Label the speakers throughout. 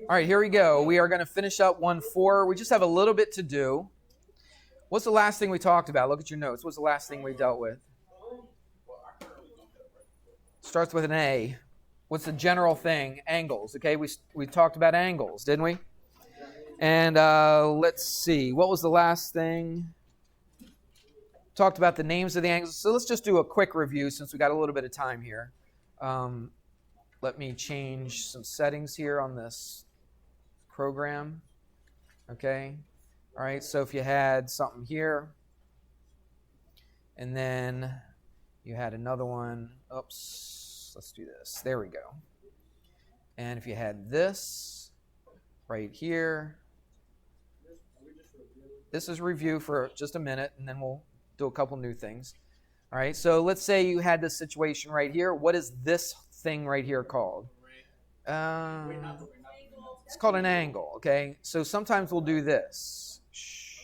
Speaker 1: All right, here we go. We are going to finish up 1-4. We just have a little bit to do. What's the last thing we talked about? Look at your notes. What's the last thing we dealt with? Starts with an A. What's the general thing? Angles. Okay, we talked about angles, didn't we? And let's see. What was the last thing? Talked about the names of the angles. So let's just do a quick review since we got a little bit of time here. Let me change some settings here on this program. Okay. All right. So if you had something here, and then you had another one. Oops. Let's do this. There we go. And if you had this right here, this is review for just a minute, and then we'll do a couple new things. All right. So let's say you had this situation right here. What is this thing right here called? It's called an angle, okay? So sometimes we'll do this. Shh.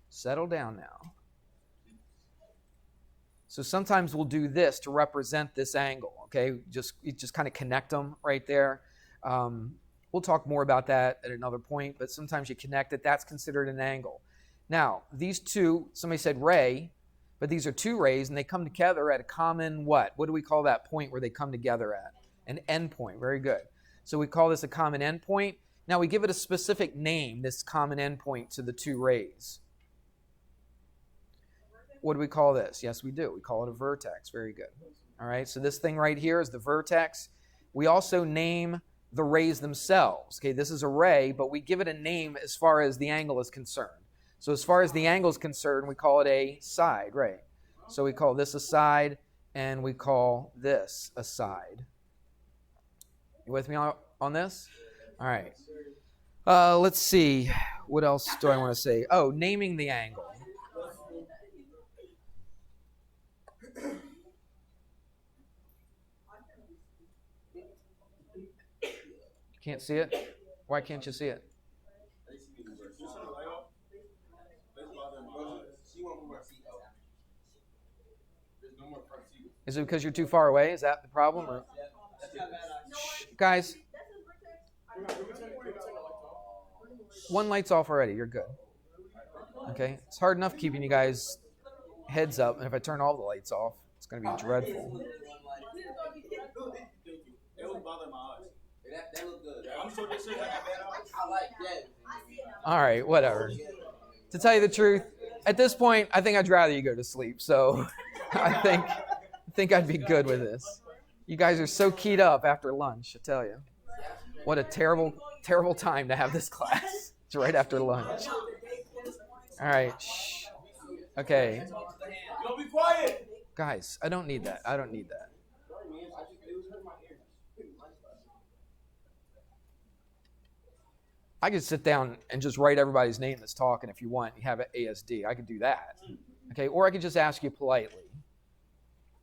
Speaker 1: Settle down now. So sometimes we'll do this to represent this angle, okay? You just kind of connect them right there. We'll talk more about that at another point, but sometimes you connect it. That's considered an angle. Now, these two, somebody said ray, but these are two rays, and they come together at a common what? What do we call that point where they come together at? An endpoint. Very good. So we call this a common endpoint. Now we give it a specific name, this common endpoint to the two rays. What do we call this? Yes, we do. We call it a vertex. Very good. All right, so this thing right here is the vertex. We also name the rays themselves. Okay, this is a ray, but we give it a name as far as the angle is concerned. So as far as the angle is concerned, we call it a side ray. So we call this a side, and we call this a side. You with me on this? All right. Let's see. What else do I want to say? Oh, naming the angle. Can't see it? Why can't you see it? Is it because you're too far away? Is that the problem? Or? Shh, guys, one light's off already. You're good. Okay? It's hard enough keeping you guys heads up, and if I turn all the lights off, it's going to be dreadful. All right, whatever. To tell you the truth, at this point, I think I'd rather you go to sleep. So I think I'd be good with this. You guys are so keyed up after lunch, I tell you. What a terrible, terrible time to have this class. It's right after lunch. All right. Shh. Okay.
Speaker 2: Don't be quiet.
Speaker 1: Guys, I don't need that. I don't need that. I could sit down and just write everybody's name that's talking if you want. You have an ASD. I could do that. Okay. Or I could just ask you politely.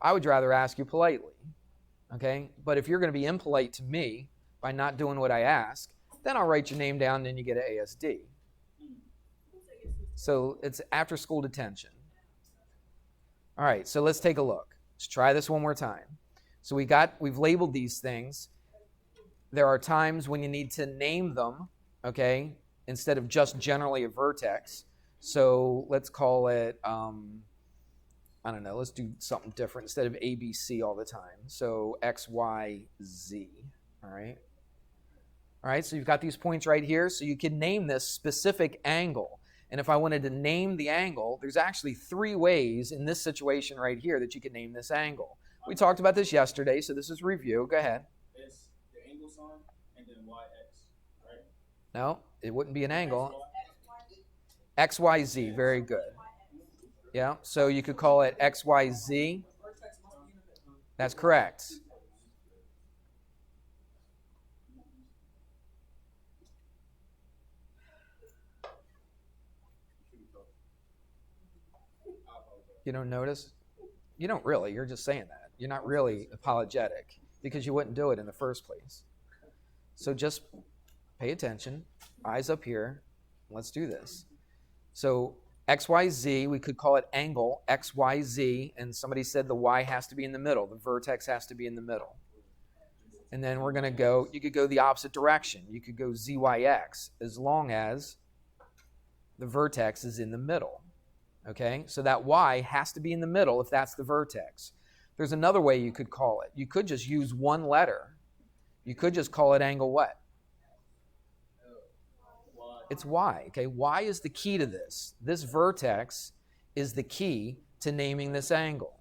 Speaker 1: I would rather ask you politely. Okay. But if you're going to be impolite to me by not doing what I ask, then I'll write your name down and then you get an ASD. So it's after school detention. All right, so let's take a look. Let's try this one more time. So we've labeled these things. There are times when you need to name them, okay, instead of just generally a vertex. So let's call it, I don't know, let's do something different instead of ABC all the time. So X, Y, Z, all right? All right, so you've got these points right here, so you can name this specific angle. And if I wanted to name the angle, there's actually 3 ways in this situation right here that you can name this angle. We talked about this yesterday, so this is review. Go ahead.
Speaker 2: It's the angle sign and then YX, right?
Speaker 1: No, it wouldn't be an angle. XYZ, very good. Yeah, so you could call it XYZ. That's correct. You don't notice? You don't really. You're just saying that. You're not really apologetic because you wouldn't do it in the first place. So just pay attention. Eyes up here. Let's do this. So XYZ, we could call it angle XYZ, and somebody said the Y has to be in the middle. The vertex has to be in the middle. And then we're going to go, you could go the opposite direction. You could go ZYX as long as the vertex is in the middle. Okay, so that Y has to be in the middle if that's the vertex. There's another way you could call it. You could just use one letter. You could just call it angle what? It's Y. Okay, Y is the key to this. This vertex is the key to naming this angle.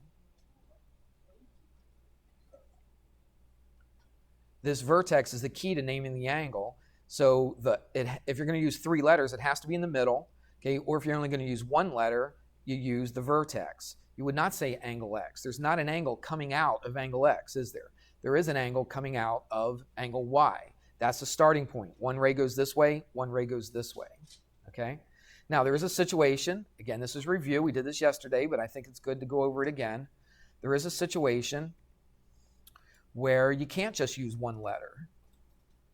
Speaker 1: This vertex is the key to naming the angle. So if you're going to use 3 letters, it has to be in the middle. Okay, or if you're only going to use 1 letter, you use the vertex. You would not say angle X. There's not an angle coming out of angle X, is there? There is an angle coming out of angle Y. That's the starting point. One ray goes this way, one ray goes this way. Okay? Now, there is a situation. Again, this is review. We did this yesterday, but I think it's good to go over it again. There is a situation where you can't just use 1 letter.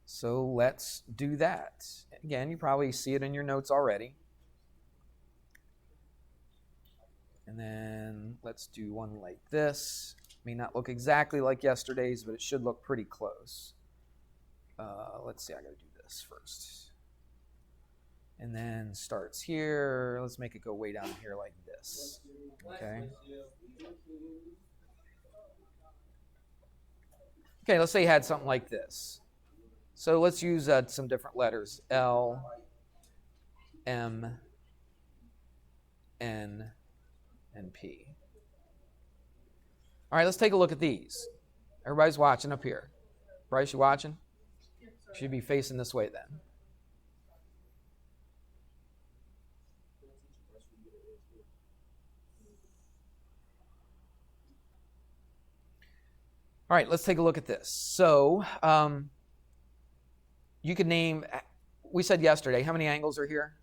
Speaker 1: So let's do that. Again, you probably see it in your notes already. And then let's do one like this. May not look exactly like yesterday's, but it should look pretty close. Let's see, I gotta do this first. And then starts here. Let's make it go way down here like this. Okay. Okay, let's say you had something like this. So let's use some different letters. L, M, N, and P. All right, let's take a look at these. Everybody's watching up here. Bryce, you watching? Should be facing this way then. All right, let's take a look at this. So you could name, we said yesterday, how many angles are here?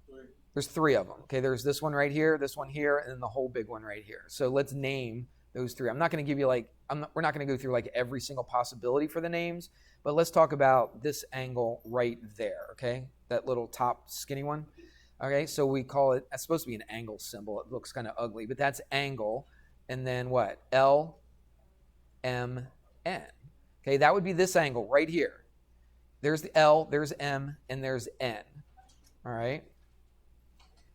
Speaker 2: 3.
Speaker 1: There's 3 of them. Okay, there's this one right here, this one here, and then the whole big one right here. So let's name those 3. I'm not going to give you we're not going to go through like every single possibility for the names, but let's talk about this angle right there, okay? That little top skinny one. Okay, so we call it, it's supposed to be an angle symbol. It looks kind of ugly, but that's angle. And then what? L, M, N. Okay, that would be this angle right here. There's the L, there's M, and there's N. All right?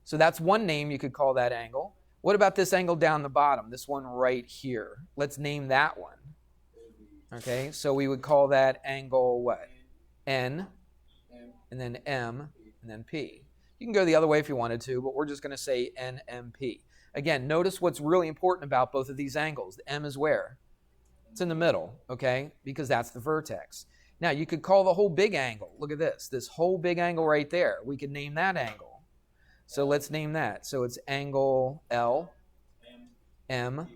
Speaker 1: So that's one name you could call that angle. What about this angle down the bottom, this one right here? Let's name that one. Okay, so we would call that angle what? N, and then M, and then P. You can go the other way if you wanted to, but we're just going to say NMP. Again, notice what's really important about both of these angles. The M is where? It's in the middle, okay, because that's the vertex. Now, you could call the whole big angle. Look at this whole big angle right there. We could name that angle. So let's name that. So it's angle L, M,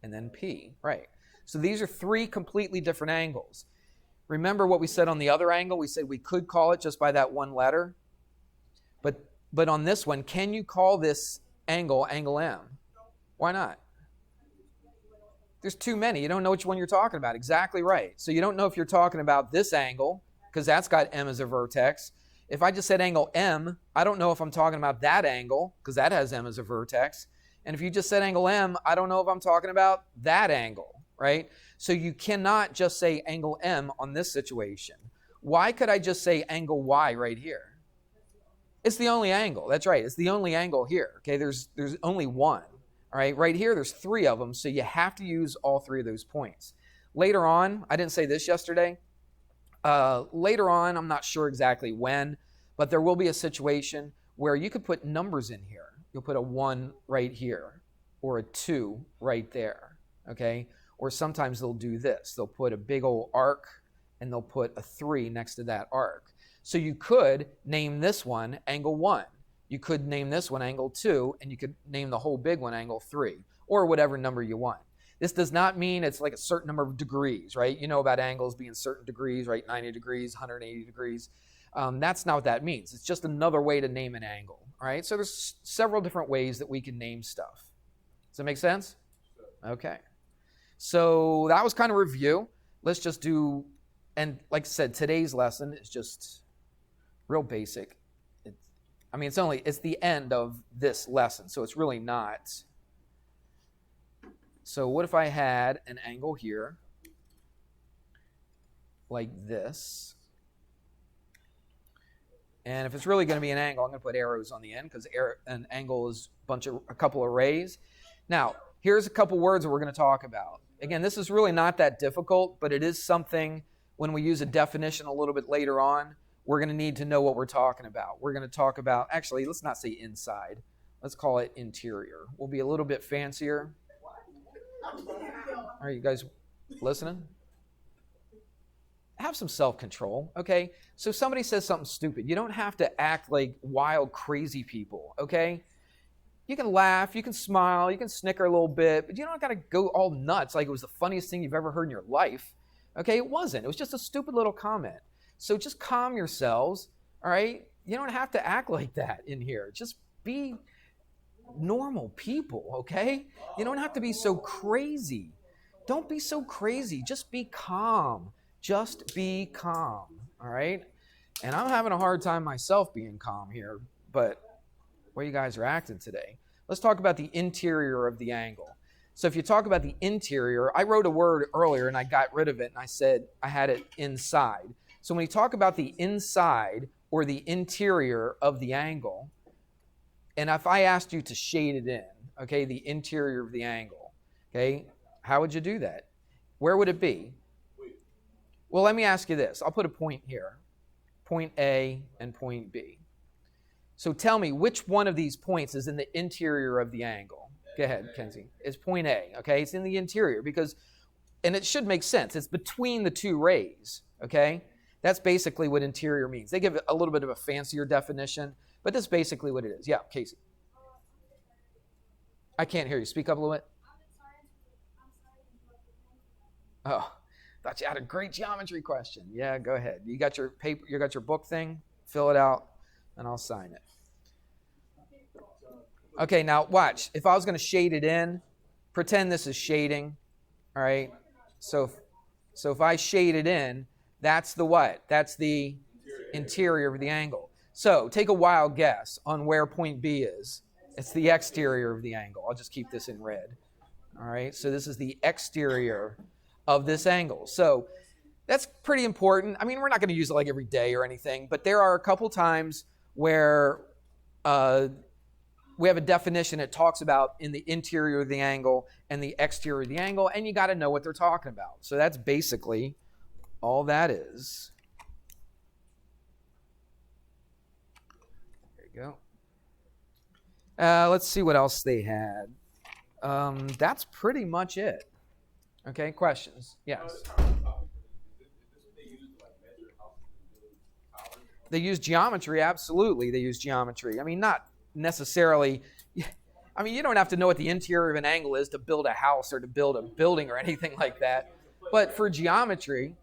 Speaker 1: and then P, right. So these are 3 completely different angles. Remember what we said on the other angle? We said we could call it just by that 1 letter. But on this one, can you call this angle angle M? Why not? There's too many. You don't know which one you're talking about. Exactly right. So you don't know if you're talking about this angle, because that's got M as a vertex. If I just said angle M, I don't know if I'm talking about that angle, because that has M as a vertex. And if you just said angle M, I don't know if I'm talking about that angle, right? So you cannot just say angle M on this situation. Why could I just say angle Y right here? It's the only angle. That's right. It's the only angle here. Okay, there's only one. All right, right here, there's 3 of them, so you have to use all 3 of those points. Later on, I didn't say this yesterday. Later on, I'm not sure exactly when, but there will be a situation where you could put numbers in here. You'll put a 1 right here or a 2 right there, okay? Or sometimes they'll do this. They'll put a big old arc and they'll put a 3 next to that arc. So you could name this one angle 1. You could name this one angle 2, and you could name the whole big one angle 3, or whatever number you want. This does not mean it's like a certain number of degrees, right? You know about angles being certain degrees, right? 90 degrees, 180 degrees. That's not what that means. It's just another way to name an angle, all right? So there's several different ways that we can name stuff. Does that make sense? Okay. So that was kind of review. Let's just do, and like I said, today's lesson is just real basic. It's the end of this lesson, so it's really not. So what if I had an angle here, like this. And if it's really going to be an angle, I'm going to put arrows on the end because an angle is a couple of rays. Now, here's a couple words that we're going to talk about. Again, this is really not that difficult, but it is something when we use a definition a little bit later on, we're going to need to know what we're talking about. We're going to talk about, actually, let's not say inside. Let's call it interior. We'll be a little bit fancier. Are you guys listening? Have some self-control, okay? So somebody says something stupid. You don't have to act like wild, crazy people, okay? You can laugh, you can smile, you can snicker a little bit, but you don't got to go all nuts like it was the funniest thing you've ever heard in your life, okay? It wasn't. It was just a stupid little comment. So just calm yourselves, all right? You don't have to act like that in here. Just be normal people, okay? You don't have to be so crazy. Don't be so crazy. Just be calm. Just be calm, all right? And I'm having a hard time myself being calm here, but the way you guys are acting today. Let's talk about the interior of the angle. So if you talk about the interior, I wrote a word earlier and I got rid of it and I said I had it inside. So when you talk about the inside or the interior of the angle, and if I asked you to shade it in, okay, the interior of the angle, okay, how would you do that? Where would it be? Well, let me ask you this. I'll put a point here, point A and point B. So tell me which one of these points is in the interior of the angle. Go ahead, Kenzie. It's point A, okay? It's in the interior because, and it should make sense. It's between the two rays, okay? That's basically what interior means. They give it a little bit of a fancier definition, but that's basically what it is. Yeah, Casey. I can't hear you. Speak up a little bit. Oh. Thought you had a great geometry question. Yeah, go ahead. You got your paper, you got your book thing? Fill it out, and I'll sign it. Okay, now watch. If I was going to shade it in, pretend this is shading, all right? So if I shade it in, that's the what? That's the interior of the angle. So take a wild guess on where point B is. It's the exterior of the angle. I'll just keep this in red. All right, so this is the exterior of this angle. So that's pretty important. I mean, we're not going to use it like every day or anything, but there are a couple times where we have a definition that talks about in the interior of the angle and the exterior of the angle, and you got to know what they're talking about. So that's basically all that is. There you go. Let's see what else they had. That's pretty much it. Okay, questions? Yes. They use geometry, absolutely. They use geometry. I mean, not necessarily. I mean, you don't have to know what the interior of an angle is to build a house or to build a building or anything like that. But for geometry,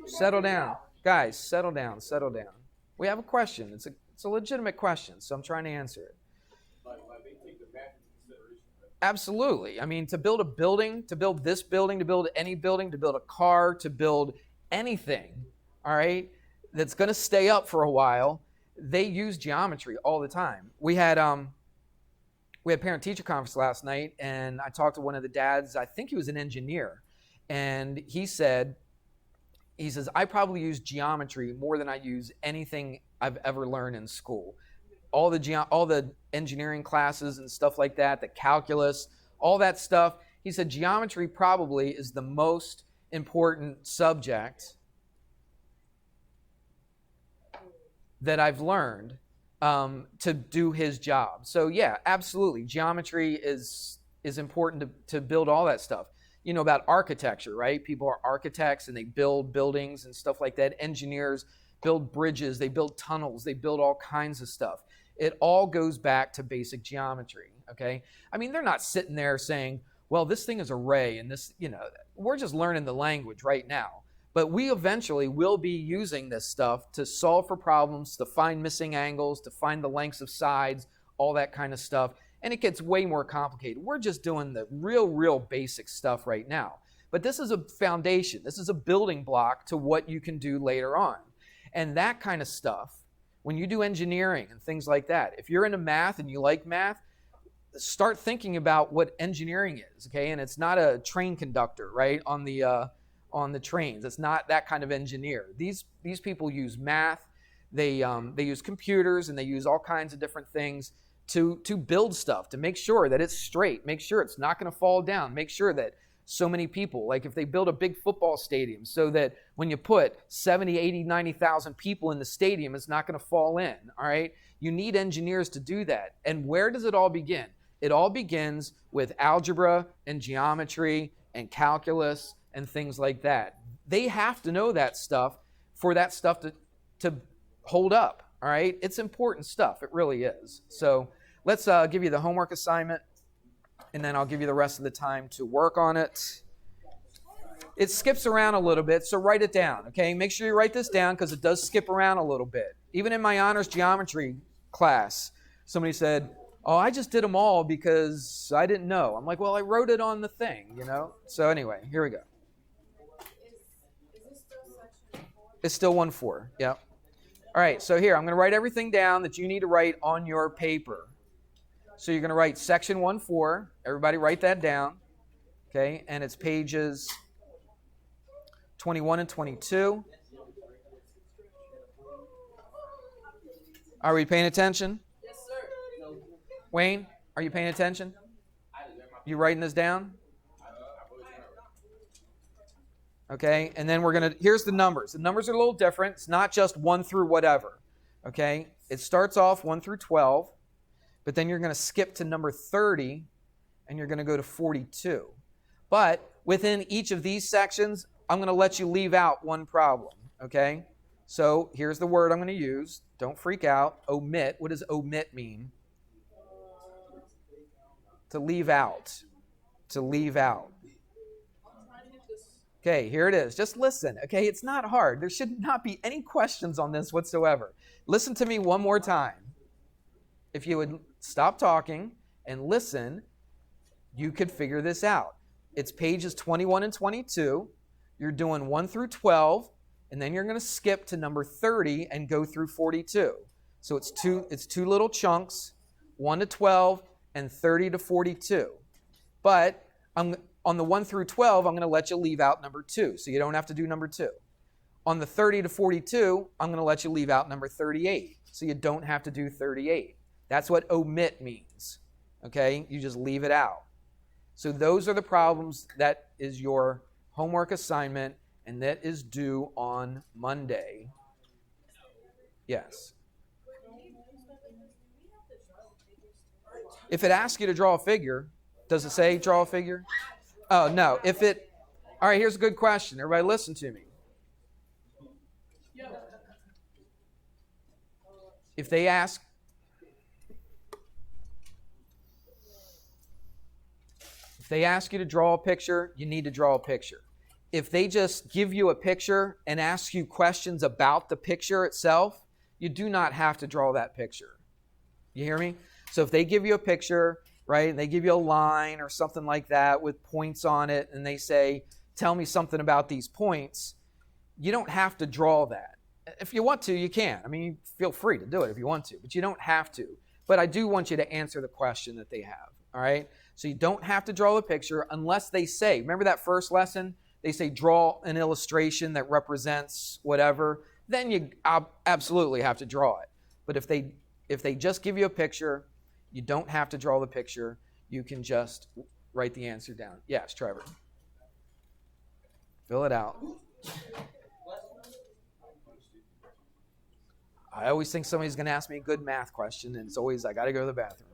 Speaker 1: settle down. Guys, settle down. We have a question. It's a legitimate question, so I'm trying to answer it. Absolutely. I mean, to build a building, to build this building, to build any building, to build a car, to build anything, all right, that's going to stay up for a while, they use geometry all the time. We had parent-teacher conference last night, and I talked to one of the dads. I think he was an engineer, and he says, I probably use geometry more than I use anything I've ever learned in school. All the engineering classes and stuff like that, the calculus, all that stuff. He said geometry probably is the most important subject that I've learned to do his job. So yeah, absolutely. Geometry is important to build all that stuff. You know about architecture, right? People are architects and they build buildings and stuff like that. Engineers build bridges, they build tunnels, they build all kinds of stuff. It all goes back to basic geometry, okay? I mean, they're not sitting there saying, well, this thing is a ray and this, we're just learning the language right now. But we eventually will be using this stuff to solve for problems, to find missing angles, to find the lengths of sides, all that kind of stuff. And it gets way more complicated. We're just doing the real basic stuff right now. But this is a foundation. This is a building block to what you can do later on. And that kind of stuff, when you do engineering and things like that, if you're into math and you like math, start thinking about what engineering is, okay? And it's not a train conductor, right, on the on the trains. It's not that kind of engineer. These people use math. They use computers, and they use all kinds of different things to build stuff, to make sure that it's straight, make sure it's not going to fall down, make sure that so many people, like if they build a big football stadium so that when you put 70, 80, 90,000 people in the stadium, it's not going to fall in, all right? You need engineers to do that. And where does it all begin? It all begins with algebra and geometry and calculus and things like that. They have to know that stuff for that stuff to hold up, all right? It's important stuff. It really is. So let's give you the homework assignment, and then I'll give you the rest of the time to work on it. It skips around a little bit, so write it down, okay? Make sure you write this down because it does skip around a little bit. Even in my honors geometry class, somebody said, oh, I just did them all because I didn't know. I'm like, well, I wrote it on the thing, you know? So anyway, here we go.
Speaker 3: Is this still section 4?
Speaker 1: It's still 1-4, yep. All right, so here, I'm going to write everything down that you need to write on your paper. So you're going to write section 1-4. Everybody write that down, okay? And it's pages 21 and 22. Are we paying attention?
Speaker 3: Yes, sir.
Speaker 1: Wayne, are you paying attention? You writing this down? Okay, and then here's the numbers. The numbers are a little different. It's not just 1 through whatever, okay? It starts off 1 through 12, but then you're going to skip to number 30, and you're going to go to 42. But within each of these sections, I'm going to let you leave out one problem, okay? So here's the word I'm going to use. Don't freak out. Omit. What does omit mean? To leave out. To leave out. Okay, here it is. Just listen, okay? It's not hard. There should not be any questions on this whatsoever. Listen to me one more time. If you would stop talking and listen, you could figure this out. It's pages 21 and 22. You're doing 1 through 12, and then you're going to skip to number 30 and go through 42. So it's two little chunks, 1 to 12 and 30 to 42. But on the 1 through 12, I'm going to let you leave out number 2, so you don't have to do number 2. On the 30 to 42, I'm going to let you leave out number 38, so you don't have to do 38. That's what omit means, okay? You just leave it out. So those are the problems. That is your homework assignment, and that is due on Monday. Yes. If it asks you to draw a figure, does it say draw a figure? Oh, no. All right, here's a good question. Everybody listen to me. If they ask you to draw a picture, you need to draw a picture. If they just give you a picture and ask you questions about the picture itself, you do not have to draw that picture. You hear me? So if they give you a picture, right, they give you a line or something like that with points on it, and they say, tell me something about these points, you don't have to draw that. If you want to, you can. I mean, feel free to do it if you want to, but you don't have to. But I do want you to answer the question that they have, all right? So you don't have to draw the picture unless they say, remember that first lesson? They say draw an illustration that represents whatever. Then you absolutely have to draw it. But if they just give you a picture, you don't have to draw the picture. You can just write the answer down. Yes, Trevor. Fill it out. I always think somebody's going to ask me a good math question, and it's always, I got to go to the bathroom.